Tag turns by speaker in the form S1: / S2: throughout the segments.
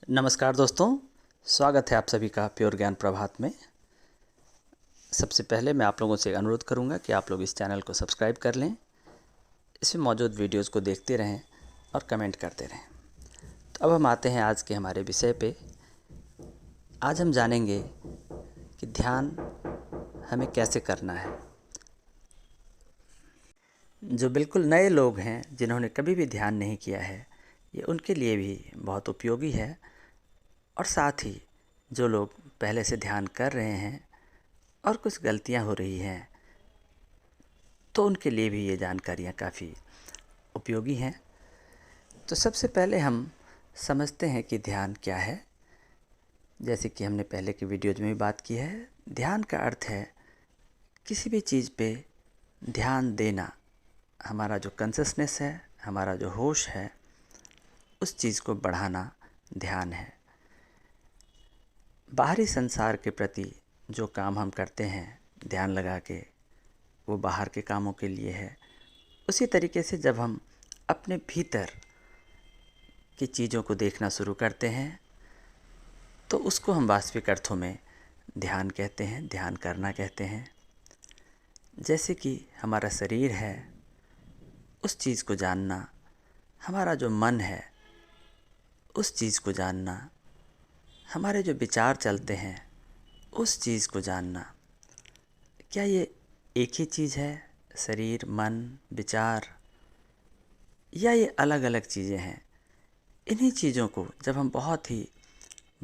S1: नमस्कार दोस्तों, स्वागत है आप सभी का प्योर ज्ञान प्रभात में। सबसे पहले मैं आप लोगों से अनुरोध करूंगा कि आप लोग इस चैनल को सब्सक्राइब कर लें, इसमें मौजूद वीडियोस को देखते रहें और कमेंट करते रहें। तो अब हम आते हैं आज के हमारे विषय पे। आज हम जानेंगे कि ध्यान हमें कैसे करना है। जो बिल्कुल नए लोग हैं, जिन्होंने कभी भी ध्यान नहीं किया है, ये उनके लिए भी बहुत उपयोगी है। और साथ ही जो लोग पहले से ध्यान कर रहे हैं और कुछ गलतियां हो रही हैं, तो उनके लिए भी ये जानकारियाँ काफ़ी उपयोगी हैं। तो सबसे पहले हम समझते हैं कि ध्यान क्या है। जैसे कि हमने पहले की वीडियोज में भी बात की है, ध्यान का अर्थ है किसी भी चीज़ पे ध्यान देना। हमारा जो कॉन्शसनेस है, हमारा जो होश है, उस चीज़ को बढ़ाना ध्यान है। बाहरी संसार के प्रति जो काम हम करते हैं ध्यान लगा के, वो बाहर के कामों के लिए है। उसी तरीके से जब हम अपने भीतर की चीज़ों को देखना शुरू करते हैं, तो उसको हम वास्तविक अर्थों में ध्यान कहते हैं, ध्यान करना कहते हैं। जैसे कि हमारा शरीर है, उस चीज़ को जानना, हमारा जो मन है, उस चीज़ को जानना, हमारे जो विचार चलते हैं, उस चीज़ को जानना। क्या ये एक ही चीज़ है, शरीर, मन, विचार, या ये अलग अलग चीज़ें हैं? इन्हीं चीज़ों को जब हम बहुत ही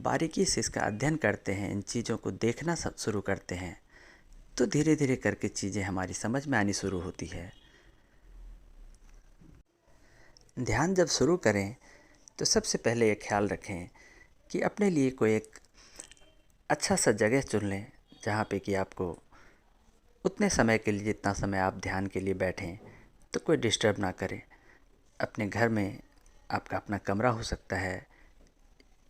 S1: बारीकी से इसका अध्ययन करते हैं, इन चीज़ों को देखना शुरू करते हैं, तो धीरे धीरे करके चीज़ें हमारी समझ में आनी शुरू होती है। ध्यान जब शुरू करें तो सबसे पहले ये ख्याल रखें कि अपने लिए कोई एक अच्छा सा जगह चुन लें, जहाँ पे कि आपको उतने समय के लिए, जितना समय आप ध्यान के लिए बैठें, तो कोई डिस्टर्ब ना करे। अपने घर में आपका अपना कमरा हो सकता है,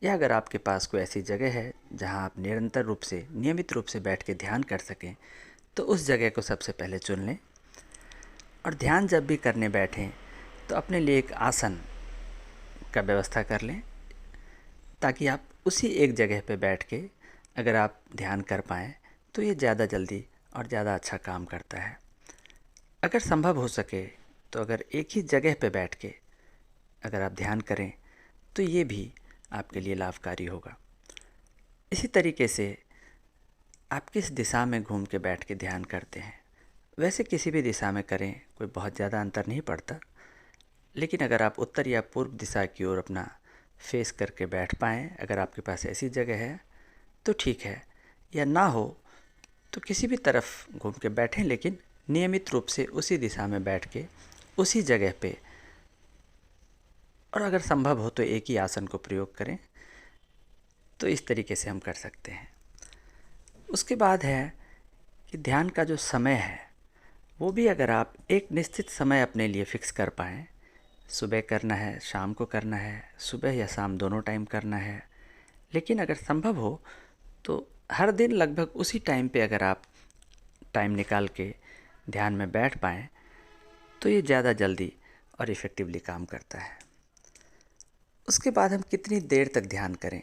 S1: या अगर आपके पास कोई ऐसी जगह है जहां आप निरंतर रूप से, नियमित रूप से बैठ के ध्यान कर सकें, तो उस जगह को सबसे पहले चुन लें। और ध्यान जब भी करने बैठें तो अपने लिए एक आसन का व्यवस्था कर लें, ताकि आप उसी एक जगह पे बैठ के अगर आप ध्यान कर पाएँ तो ये ज़्यादा जल्दी और ज़्यादा अच्छा काम करता है। अगर संभव हो सके तो अगर एक ही जगह पे बैठ के अगर आप ध्यान करें तो ये भी आपके लिए लाभकारी होगा। इसी तरीके से आप किस दिशा में घूम के बैठ के ध्यान करते हैं, वैसे किसी भी दिशा में करें, कोई बहुत ज़्यादा अंतर नहीं पड़ता। लेकिन अगर आप उत्तर या पूर्व दिशा की ओर अपना फेस करके बैठ पाएँ, अगर आपके पास ऐसी जगह है तो ठीक है, या ना हो तो किसी भी तरफ घूम के बैठें, लेकिन नियमित रूप से उसी दिशा में बैठ के उसी जगह पे, और अगर संभव हो तो एक ही आसन को प्रयोग करें। तो इस तरीके से हम कर सकते हैं। उसके बाद है कि ध्यान का जो समय है, वो भी अगर आप एक निश्चित समय अपने लिए फ़िक्स कर पाएँ, सुबह करना है, शाम को करना है, सुबह या शाम दोनों टाइम करना है, लेकिन अगर संभव हो तो हर दिन लगभग उसी टाइम पे अगर आप टाइम निकाल के ध्यान में बैठ पाएँ, तो ये ज़्यादा जल्दी और इफ़ेक्टिवली काम करता है। उसके बाद हम कितनी देर तक ध्यान करें,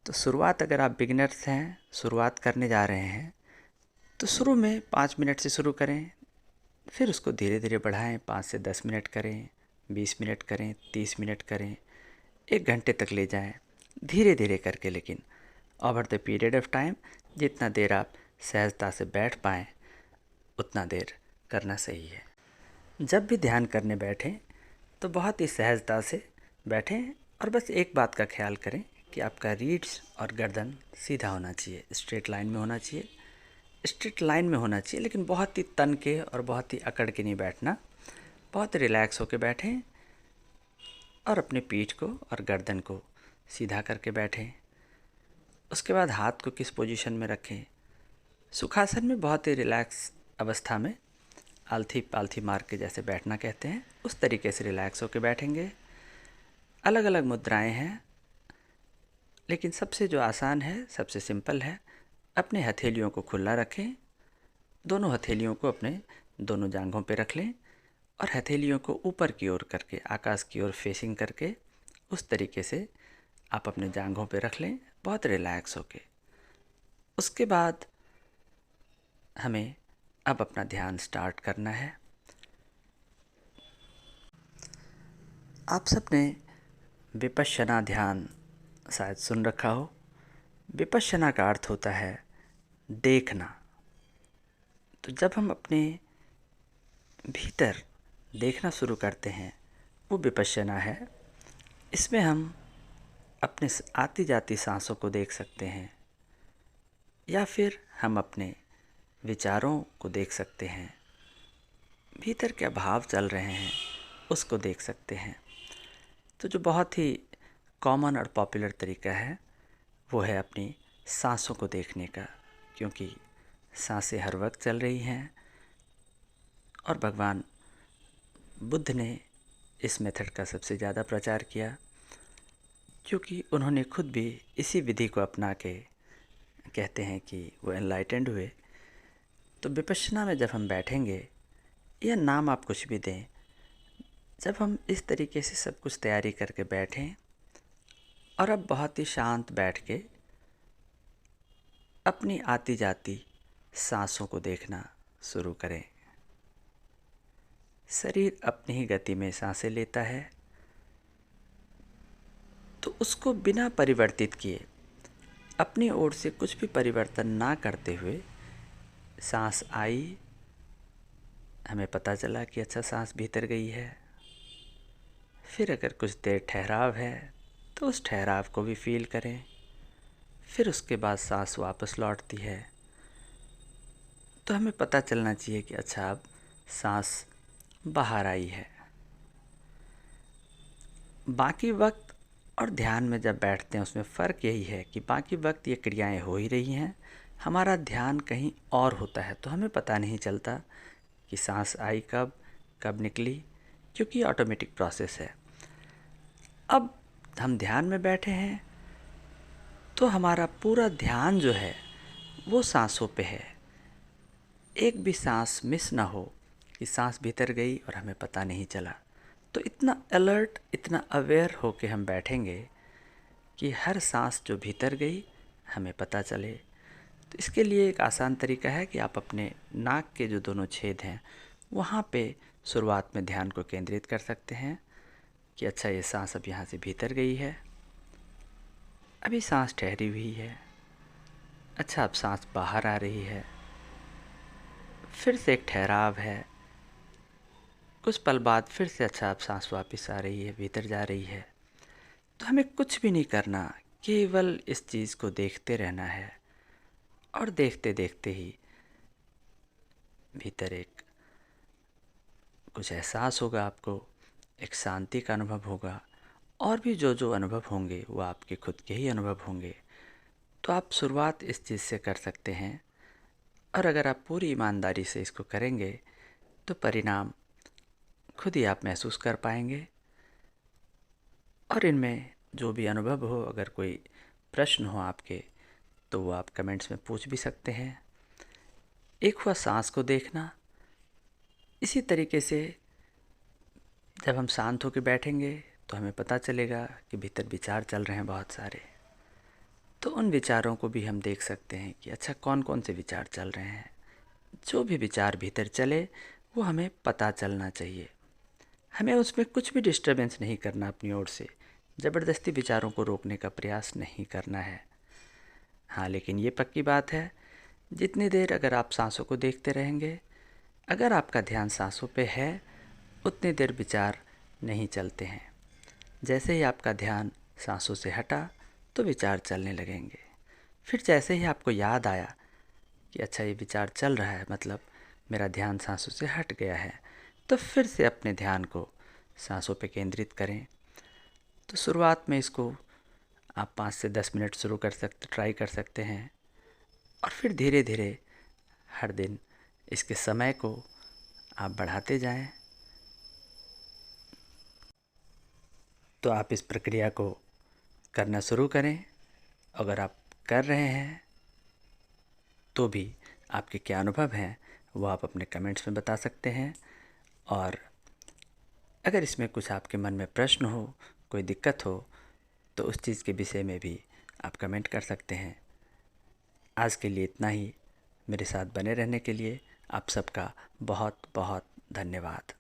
S1: तो शुरुआत, अगर आप बिगिनर्स हैं, शुरुआत करने जा रहे हैं, तो शुरू में 5 मिनट से शुरू करें, फिर उसको धीरे धीरे बढ़ाएं, 5 से 10 मिनट करें, 20 मिनट करें, 30 मिनट करें, 1 घंटे तक ले जाएं, धीरे धीरे करके। लेकिन over the period of time जितना देर आप सहजता से बैठ पाएँ, उतना देर करना सही है। जब भी ध्यान करने बैठें तो बहुत ही सहजता से बैठें, और बस एक बात का ख्याल करें कि आपका रीढ़ और गर्दन सीधा होना चाहिए, स्ट्रेट लाइन में होना चाहिए। स्ट्रेट लाइन में होना चाहिए, लेकिन बहुत ही तन के और बहुत ही अकड़ के नहीं बैठना। बहुत रिलैक्स होकर बैठें और अपने पीठ को और गर्दन को सीधा करके बैठें। उसके बाद हाथ को किस पोजीशन में रखें? सुखासन में बहुत ही रिलैक्स अवस्था में आलथी पालथी मार के जैसे बैठना कहते हैं, उस तरीके से रिलैक्स होकर बैठेंगे। अलग अलग मुद्राएं हैं, लेकिन सबसे जो आसान है, सबसे सिंपल है, अपने हथेलियों को खुला रखें। दोनों हथेलियों को अपने दोनों जांघों पे रख लें और हथेलियों को ऊपर की ओर करके, आकाश की ओर फेसिंग करके, उस तरीके से आप अपने जांघों पे रख लें बहुत रिलैक्स होके। उसके बाद हमें अब अपना ध्यान स्टार्ट करना है। आप सबने विपश्यना ध्यान शायद सुन रखा हो। विपश्यना का अर्थ होता है देखना। तो जब हम अपने भीतर देखना शुरू करते हैं वो विपश्यना है। इसमें हम अपने आती जाती सांसों को देख सकते हैं या फिर हम अपने विचारों को देख सकते हैं, भीतर क्या भाव चल रहे हैं उसको देख सकते हैं। तो जो बहुत ही कॉमन और पॉपुलर तरीका है वो है अपनी सांसों को देखने का, क्योंकि सांसें हर वक्त चल रही हैं और भगवान बुद्ध ने इस मेथड का सबसे ज़्यादा प्रचार किया, क्योंकि उन्होंने खुद भी इसी विधि को अपना के कहते हैं कि वो एनलाइटेंड हुए। तो विपश्यना में जब हम बैठेंगे, या नाम आप कुछ भी दें, जब हम इस तरीके से सब कुछ तैयारी करके बैठें और अब बहुत ही शांत बैठ के अपनी आती जाती सांसों को देखना शुरू करें। शरीर अपनी ही गति में सांसें लेता है, तो उसको बिना परिवर्तित किए, अपनी ओर से कुछ भी परिवर्तन ना करते हुए सांस आई, हमें पता चला कि अच्छा सांस भीतर गई है। फिर अगर कुछ देर ठहराव है तो उस ठहराव को भी फील करें। फिर उसके बाद सांस वापस लौटती है, तो हमें पता चलना चाहिए कि अच्छा अब सांस बाहर आई है। बाकी वक्त और ध्यान में जब बैठते हैं उसमें फ़र्क यही है कि बाकी वक्त ये क्रियाएं हो ही रही हैं, हमारा ध्यान कहीं और होता है, तो हमें पता नहीं चलता कि सांस आई कब, कब निकली, क्योंकि ऑटोमेटिक प्रोसेस है। अब हम ध्यान में बैठे हैं तो हमारा पूरा ध्यान जो है वो सांसों पे है। एक भी सांस मिस ना हो कि सांस भीतर गई और हमें पता नहीं चला। तो इतना अलर्ट, इतना अवेयर हो के हम बैठेंगे कि हर सांस जो भीतर गई हमें पता चले। तो इसके लिए एक आसान तरीका है कि आप अपने नाक के जो दोनों छेद हैं वहाँ पे शुरुआत में ध्यान को केंद्रित कर सकते हैं कि अच्छा ये सांस अब यहाँ से भीतर गई है, अभी सांस ठहरी हुई है, अच्छा अब सांस बाहर आ रही है, फिर से एक ठहराव है, कुछ पल बाद फिर से अच्छा अब सांस वापस आ रही है, भीतर जा रही है। तो हमें कुछ भी नहीं करना, केवल इस चीज़ को देखते रहना है और देखते देखते ही भीतर एक कुछ एहसास होगा आपको, एक शांति का अनुभव होगा, और भी जो जो अनुभव होंगे वो आपके खुद के ही अनुभव होंगे। तो आप शुरुआत इस चीज़ से कर सकते हैं, और अगर आप पूरी ईमानदारी से इसको करेंगे तो परिणाम खुद ही आप महसूस कर पाएंगे। और इनमें जो भी अनुभव हो, अगर कोई प्रश्न हो आपके, तो वो आप कमेंट्स में पूछ भी सकते हैं। एक हुआ सांस को देखना। इसी तरीके से जब हम शांत होकर बैठेंगे तो हमें पता चलेगा कि भीतर विचार चल रहे हैं बहुत सारे। तो उन विचारों को भी हम देख सकते हैं कि अच्छा कौन कौन से विचार चल रहे हैं। जो भी विचार भीतर चले वो हमें पता चलना चाहिए। हमें उसमें कुछ भी डिस्टर्बेंस नहीं करना, अपनी ओर से ज़बरदस्ती विचारों को रोकने का प्रयास नहीं करना है। हाँ, लेकिन ये पक्की बात है, जितनी देर अगर आप सांसों को देखते रहेंगे, अगर आपका ध्यान सांसों पे है, उतनी देर विचार नहीं चलते हैं। जैसे ही आपका ध्यान सांसों से हटा तो विचार चलने लगेंगे। फिर जैसे ही आपको याद आया कि अच्छा ये विचार चल रहा है, मतलब मेरा ध्यान सांसों से हट गया है, तो फिर से अपने ध्यान को सांसों पे केंद्रित करें। तो शुरुआत में इसको आप 5 से 10 मिनट शुरू कर सकते ट्राई कर सकते हैं, और फिर धीरे धीरे हर दिन इसके समय को आप बढ़ाते जाएं। तो आप इस प्रक्रिया को करना शुरू करें। अगर आप कर रहे हैं तो भी आपके क्या अनुभव हैं वो आप अपने कमेंट्स में बता सकते हैं। और अगर इसमें कुछ आपके मन में प्रश्न हो, कोई दिक्कत हो, तो उस चीज़ के विषय में भी आप कमेंट कर सकते हैं। आज के लिए इतना ही। मेरे साथ बने रहने के लिए आप सबका बहुत बहुत धन्यवाद।